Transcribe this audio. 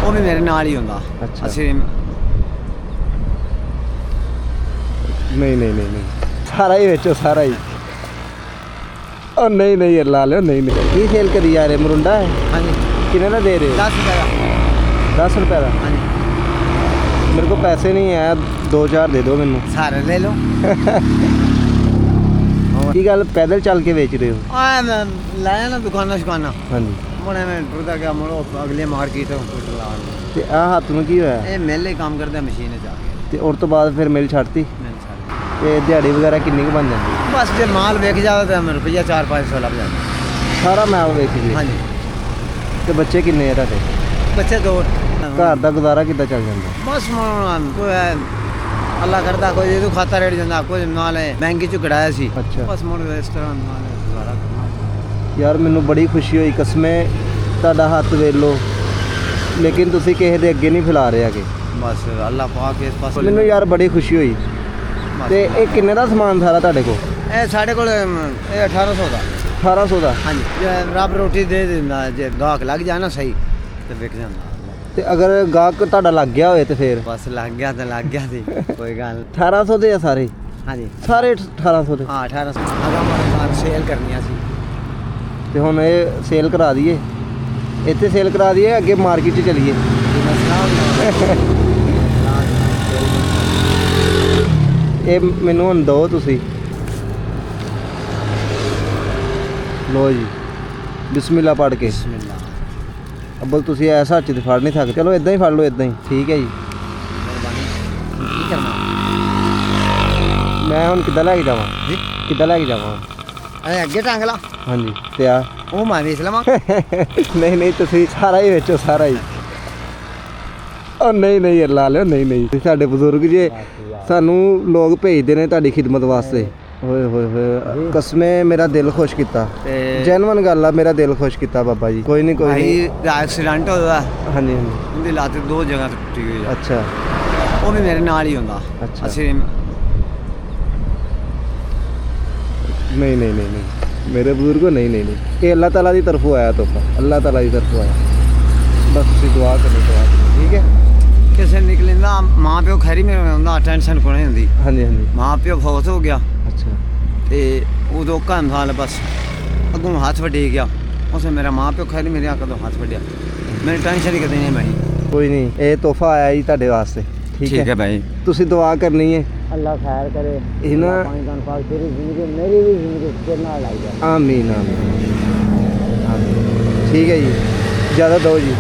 ਉਹ ਵੀ ਮੇਰੇ ਨਾਲ ਹੀ ਹੁੰਦਾ। ਅੱਛਾ। ਅਸੀਂ नहीं सारा ही बेचो सारा ही। और नहीं यार ला लो नहीं ये सेल करी जा रहे मरुंडा है हाँ जी कितने का दे रहे हो? 10 रुपये का। 10 रुपये का। हाँ जी मेरे को पैसे नहीं है 2-4 दे दो मैनू। सारे ले लो। की गल पैदल चल के बेच रहे हो? मैं लाया ना दुकाना शुकाना हाँ जी मुड़े मैं टुरदा गया मुड़ो अगले मार्केट ते आ हाथ में की होया? ये मेले काम करते मशीन जाके ते और तो बाद फिर मिल छाड़ती ते दिहाड़ी वगैरह किन्नी क बन जाती? बस जो माल वेच जाता तो हमें रुपया 400-500 लग जाता। सारा माल बेच गए? हाँ जी ते बच्चे किन्ने है तुहाडे? बच्चे 2 घर दा गुजारा किद्दां चल जांदा? बस कोई अल्लाह करता कोई ये खाता रेट जाता कोई नाल बैंक चो कढ़ाया सी। अच्छा। बस मुड़ इस तरह नाल गुजारा करना। यार मैनू बड़ी खुशी हुई कसमें ਤੁਹਾਡਾ ਹੱਥ ਵੇਖ ਲੋ ਲੇਕਿन ਤੁਸੀਂ ਕਿਸੇ ਦੇ ਅੱਗੇ ਨਹੀਂ ਫੈਲਾ ਰਹੇ ਹੈਗੇ। बस अल्लाह पाक इस पास ਮੈਨੂੰ ਯਾਰ ਬੜੀ ਖੁਸ਼ੀ ਹੋਈ। ਤੇ ਇਹ ਕਿੰਨੇ ਦਾ ਸਮਾਨ ਸਾਰਾ ਤੁਹਾਡੇ ਕੋਲ? ਇਹ ਸਾਡੇ ਕੋਲ ਇਹ 1800 ਦਾ। 1800 ਦਾ? ਹਾਂਜੀ ਜੇ ਰੱਬ ਰੋਟੀ ਦੇ ਦਿੰਦਾ ਜੇ ਗਾਹਕ ਲੱਗ ਜਾਏ ਨਾ ਸਹੀ ਤੇ ਵਿਕ ਜਾਂਦਾ। ਤੇ ਅਗਰ ਗਾਹਕ ਤੁਹਾਡਾ ਲੱਗ ਗਿਆ ਹੋਏ ਤੇ ਫਿਰ? ਬਸ ਲੱਗ ਗਿਆ ਤਾਂ ਲੱਗ ਗਿਆ ਸੀ ਕੋਈ ਗੱਲ 1800 ਦੇ ਆ ਸਾਰੇ? ਹਾਂਜੀ ਸਾਰੇ 1800 ਦੇ? ਹਾਂ 1800 ਅਗਾਂ ਸੇਲ ਕਰਨੀਆਂ ਸੀ ਤੇ ਹੁਣ ਇਹ ਸੇਲ ਕਰਾ ਦਈਏ ਇੱਥੇ ਸੇਲ ਕਰਾ ਦਈਏ ਅੱਗੇ ਮਾਰਕੀਟ 'ਚ ਚਲੀਏ? ਇਹ ਮੈਨੂੰ ਹੁਣ ਦਿਓ ਤੁਸੀਂ। ਲੋ ਜੀ ਬਿਸਮਿਲ੍ਲਾ ਪੜ੍ਹ ਕੇ। ਬਿਸਮਿਲ੍ਲਾ ਅੱਬਲ ਤੁਸੀਂ ਐਸਾ ਹੱਥ 'ਚ ਫੜ ਨਹੀਂ ਸਕਦੇ। ਚਲੋ ਇਦਾਂ ਹੀ ਫੜ ਲਓ ਇਦਾਂ ਹੀ ਠੀਕ ਹੈ ਜੀ। ਕੀ ਕਰਨਾ ਮੈਂ ਹੁਣ ਕਿੱਦਾਂ ਲੈ ਕੇ ਜਾਵਾਂ? ਜੀ ਕਿੱਦਾਂ ਲੈ ਕੇ ਜਾਵਾਂ? ਇਹ ਅੱਗੇ ਟੰਗ ਲਾ ਹਾਂਜੀ ਤੇ ਆ ਉਹ ਮੈਂ ਵੇਚ ਲਵਾਂ। ਨਹੀਂ ਤੁਸੀਂ ਸਾਰਾ ਹੀ ਵੇਚੋ ਸਾਰਾ ਹੀ। ਉਹ ਨਹੀਂ ਯਾਰ ਲਾ ਲਿਓ ਨਹੀਂ ਸਾਡੇ ਬਜ਼ੁਰਗ ਜੇ ਸਾਨੂੰ ਲੋਕ ਭੇਜਦੇ ਨੇ ਤੁਹਾਡੀ ਖਿਦਮਤ ਵਾਸਤੇ। ਹੋਏ ਕਸਮੇ ਮੇਰਾ ਦਿਲ ਖੁਸ਼ ਕੀਤਾ ਤੇ ਜੈਨੂਇਨ ਗੱਲ ਆ ਮੇਰਾ ਦਿਲ ਖੁਸ਼ ਕੀਤਾ ਬਾਬਾ ਜੀ। ਕੋਈ ਨਹੀਂ ਭਾਈ ਦਾ ਐਕਸੀਡੈਂਟ ਹੋਇਆ ਹਾਂਜੀ ਉਹਦੀ ਲੱਤ 2 ਜਗ੍ਹਾ ਤੇ ਟੁੱਟੀ ਹੋਈ ਆ। ਅੱਛਾ ਉਹ ਵੀ ਮੇਰੇ ਨਾਲ ਹੀ ਹੁੰਦਾ। ਅੱਛਾ। ਅਸੀਂ नहीं मेरे बुजुर्ग को नहीं ये अल्लाह ताला की तरफों आया तोहफा। अल्लाह ताला की तरफों आया। बस तुसीं दुआ करो ठीक है। ਕਿਸੇ ਨਿਕਲਿੰਦਾ ਮਾਂ ਪਿਓ ਖੈਰੀ ਮੇਰੇ ਹੁੰਦਾ ਟੈਨਸ਼ਨ ਕੋਈ ਨਹੀਂ ਹੁੰਦੀ। ਹਾਂਜੀ ਮਾਂ ਪਿਓ ਫੌਤ ਹੋ ਗਿਆ ਅੱਛਾ ਤੇ ਉਦੋਂ ਘਰ ਨਾਲ ਬਸ ਅੱਗੋਂ ਹੱਥ ਵੱਢੀ ਗਿਆ। ਉਸੇ ਮੇਰਾ ਮਾਂ ਪਿਓ ਖੈਰੀ ਮੇਰੇ ਅੱਗੇ ਤੋਂ ਹੱਥ ਵੱਢਿਆ ਮੈਨੂੰ ਟੈਨਸ਼ਨ ਹੀ ਕਦੇ ਨਹੀਂ ਭਾਈ। ਕੋਈ ਨਹੀਂ ਇਹ ਤੋਹਫਾ ਆਇਆ ਜੀ ਤੁਹਾਡੇ ਵਾਸਤੇ ਠੀਕ ਹੈ ਭਾਈ। ਤੁਸੀਂ ਦੁਆ ਕਰਨੀ ਹੈ अल्लाह खैर करे इना तेरी जिंदगी मेरी भी जिंदगी के नाल आई जाए। आमीन ठीक है जी ज़्यादा दो जी।